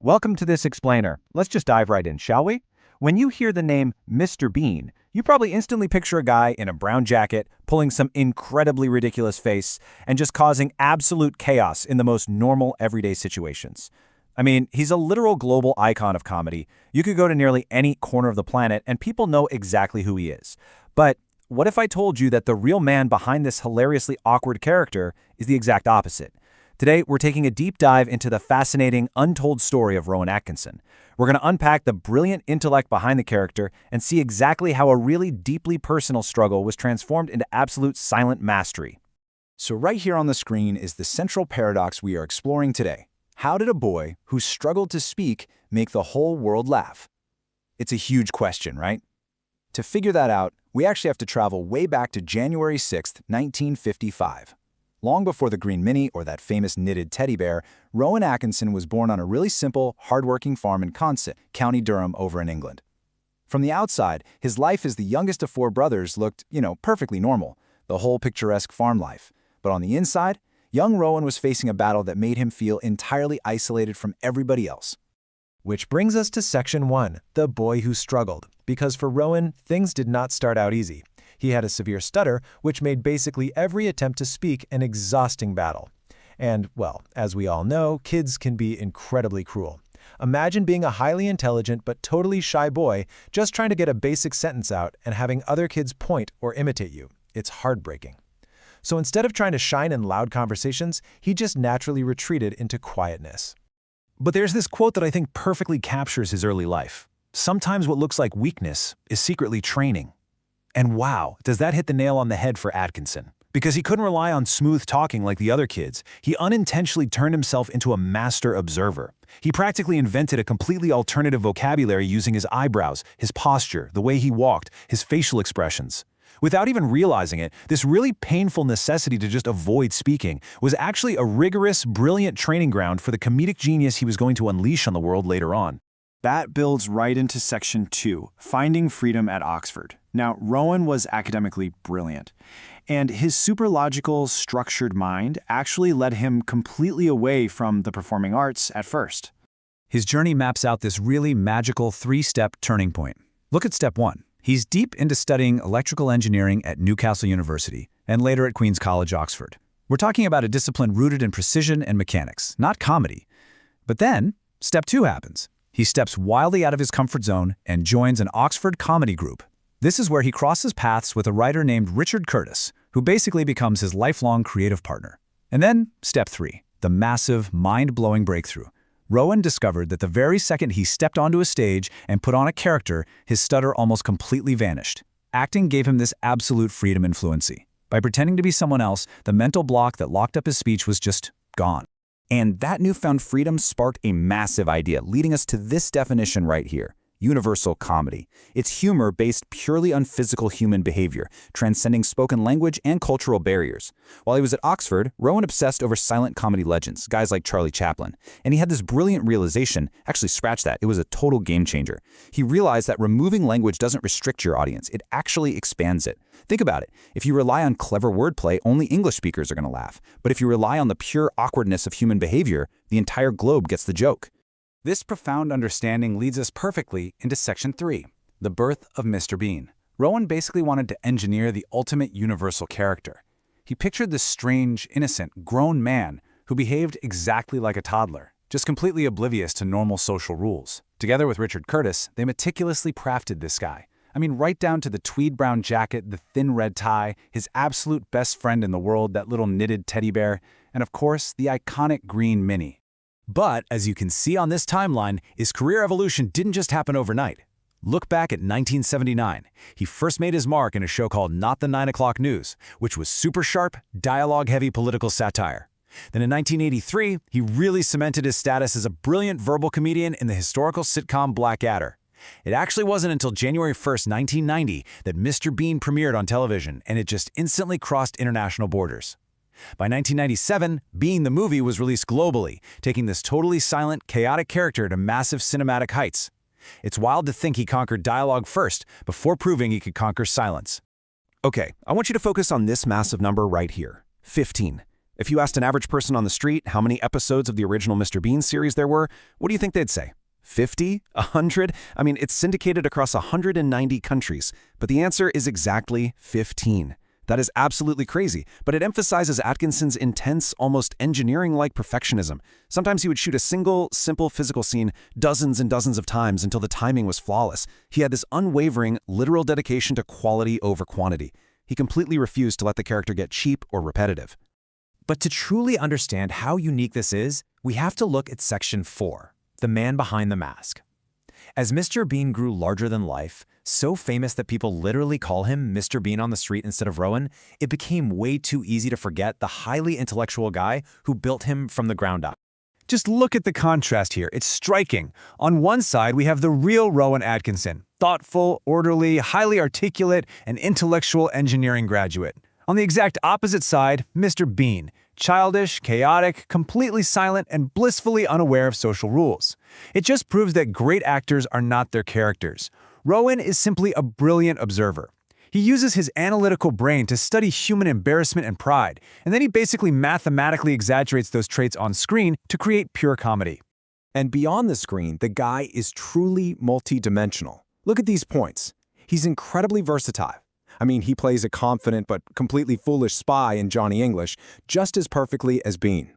Welcome to this explainer. Let's just dive right in, shall we? When you hear the name Mr. Bean, you probably instantly picture a guy in a brown jacket, pulling some incredibly ridiculous face, and just causing absolute chaos in the most normal everyday situations. I mean, he's a literal global icon of comedy. You could go to nearly any corner of the planet and people know exactly who he is. But what if I told you that the real man behind this hilariously awkward character is the exact opposite? Today, we're taking a deep dive into the fascinating, untold story of Rowan Atkinson. We're going to unpack the brilliant intellect behind the character and see exactly how a really deeply personal struggle was transformed into absolute silent mastery. So right here on the screen is the central paradox we are exploring today. How did a boy who struggled to speak make the whole world laugh? It's a huge question, right? To figure that out, we actually have to travel way back to January 6th, 1955. Long before the Green Mini or that famous knitted teddy bear, Rowan Atkinson was born on a really simple, hardworking farm in Consett, County Durham over in England. From the outside, his life as the youngest of four brothers looked, perfectly normal, the whole picturesque farm life. But on the inside, young Rowan was facing a battle that made him feel entirely isolated from everybody else. Which brings us to Section 1, the boy who struggled. Because for Rowan, things did not start out easy. He had a severe stutter, which made basically every attempt to speak an exhausting battle. And, well, as we all know, kids can be incredibly cruel. Imagine being a highly intelligent but totally shy boy just trying to get a basic sentence out and having other kids point or imitate you. It's heartbreaking. So instead of trying to shine in loud conversations, he just naturally retreated into quietness. But there's this quote that I think perfectly captures his early life. Sometimes what looks like weakness is secretly training. And wow, does that hit the nail on the head for Atkinson. Because he couldn't rely on smooth talking like the other kids, he unintentionally turned himself into a master observer. He practically invented a completely alternative vocabulary using his eyebrows, his posture, the way he walked, his facial expressions. Without even realizing it, this really painful necessity to just avoid speaking was actually a rigorous, brilliant training ground for the comedic genius he was going to unleash on the world later on. That builds right into Section 2, Finding Freedom at Oxford. Now, Rowan was academically brilliant, and his super logical, structured mind actually led him completely away from the performing arts at first. His journey maps out this really magical three-step turning point. Look at step 1. He's deep into studying electrical engineering at Newcastle University and later at Queen's College, Oxford. We're talking about a discipline rooted in precision and mechanics, not comedy. But then, step 2 happens. He steps wildly out of his comfort zone and joins an Oxford comedy group. This is where he crosses paths with a writer named Richard Curtis, who basically becomes his lifelong creative partner. And then, step 3, the massive, mind-blowing breakthrough. Rowan discovered that the very second he stepped onto a stage and put on a character, his stutter almost completely vanished. Acting gave him this absolute freedom and fluency. By pretending to be someone else, the mental block that locked up his speech was just gone. And that newfound freedom sparked a massive idea, leading us to this definition right here. Universal comedy. It's humor based purely on physical human behavior, transcending spoken language and cultural barriers. While he was at Oxford, Rowan obsessed over silent comedy legends, guys like Charlie Chaplin. And he had this brilliant realization, actually scratch that, it was a total game changer. He realized that removing language doesn't restrict your audience, it actually expands it. Think about it. If you rely on clever wordplay, only English speakers are going to laugh. But if you rely on the pure awkwardness of human behavior, the entire globe gets the joke. This profound understanding leads us perfectly into Section 3, the birth of Mr. Bean. Rowan basically wanted to engineer the ultimate universal character. He pictured this strange, innocent, grown man who behaved exactly like a toddler, just completely oblivious to normal social rules. Together with Richard Curtis, they meticulously crafted this guy. I mean, right down to the tweed brown jacket, the thin red tie, his absolute best friend in the world, that little knitted teddy bear, and of course, the iconic Green Mini. But, as you can see on this timeline, his career evolution didn't just happen overnight. Look back at 1979. He first made his mark in a show called Not the 9 O'Clock News, which was super sharp, dialogue-heavy political satire. Then in 1983, he really cemented his status as a brilliant verbal comedian in the historical sitcom Blackadder. It actually wasn't until January 1st, 1990 that Mr. Bean premiered on television, and it just instantly crossed international borders. By 1997, Bean the movie was released globally, taking this totally silent, chaotic character to massive cinematic heights. It's wild to think he conquered dialogue first, before proving he could conquer silence. Okay, I want you to focus on this massive number right here, 15. If you asked an average person on the street how many episodes of the original Mr. Bean series there were, what do you think they'd say? 50? 100? I mean, it's syndicated across 190 countries, but the answer is exactly 15. That is absolutely crazy, but it emphasizes Atkinson's intense, almost engineering-like perfectionism. Sometimes he would shoot a single, simple physical scene dozens and dozens of times until the timing was flawless. He had this unwavering, literal dedication to quality over quantity. He completely refused to let the character get cheap or repetitive. But to truly understand how unique this is, we have to look at Section 4, the man behind the mask. As Mr. Bean grew larger than life, so famous that people literally call him Mr. Bean on the street instead of Rowan, it became way too easy to forget the highly intellectual guy who built him from the ground up. Just look at the contrast here. It's striking. On one side, we have the real Rowan Atkinson, thoughtful, orderly, highly articulate, and intellectual engineering graduate. On the exact opposite side, Mr. Bean, childish, chaotic, completely silent, and blissfully unaware of social rules. It just proves that great actors are not their characters. Rowan is simply a brilliant observer. He uses his analytical brain to study human embarrassment and pride, and then he basically mathematically exaggerates those traits on screen to create pure comedy. And beyond the screen, the guy is truly multidimensional. Look at these points. He's incredibly versatile. I mean, he plays a confident but completely foolish spy in Johnny English just as perfectly as Bean.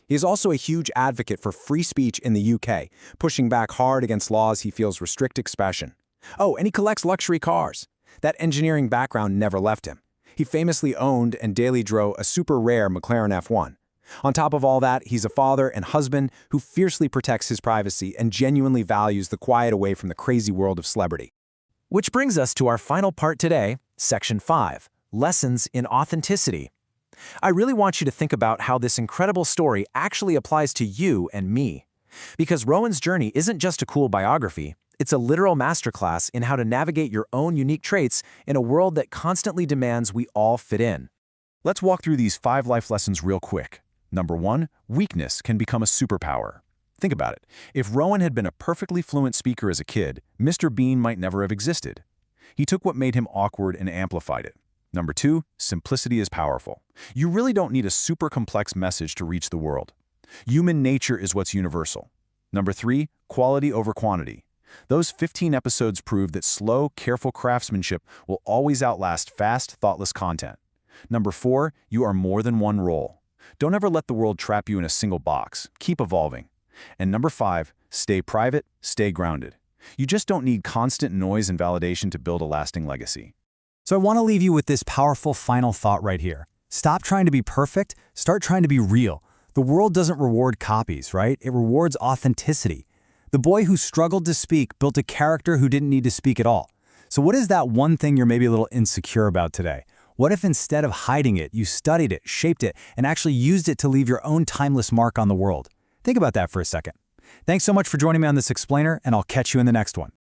He is also a huge advocate for free speech in the UK, pushing back hard against laws he feels restrict expression. Oh, and he collects luxury cars. That engineering background never left him. He famously owned and daily drove a super rare McLaren F1. On top of all that, he's a father and husband who fiercely protects his privacy and genuinely values the quiet away from the crazy world of celebrity. Which brings us to our final part today, Section 5, Lessons in Authenticity. I really want you to think about how this incredible story actually applies to you and me. Because Rowan's journey isn't just a cool biography, it's a literal masterclass in how to navigate your own unique traits in a world that constantly demands we all fit in. Let's walk through these 5 life lessons real quick. Number 1, weakness can become a superpower. Think about it. If Rowan had been a perfectly fluent speaker as a kid, Mr. Bean might never have existed. He took what made him awkward and amplified it. Number 2, simplicity is powerful. You really don't need a super complex message to reach the world. Human nature is what's universal. Number 3, quality over quantity. Those 15 episodes prove that slow, careful craftsmanship will always outlast fast, thoughtless content. Number 4, you are more than one role. Don't ever let the world trap you in a single box. Keep evolving. And number 5, stay private, stay grounded. You just don't need constant noise and validation to build a lasting legacy. So I want to leave you with this powerful final thought right here. Stop trying to be perfect, start trying to be real. The world doesn't reward copies, right? It rewards authenticity. The boy who struggled to speak built a character who didn't need to speak at all. So what is that one thing you're maybe a little insecure about today? What if instead of hiding it, you studied it, shaped it, and actually used it to leave your own timeless mark on the world? Think about that for a second. Thanks so much for joining me on this explainer, and I'll catch you in the next one.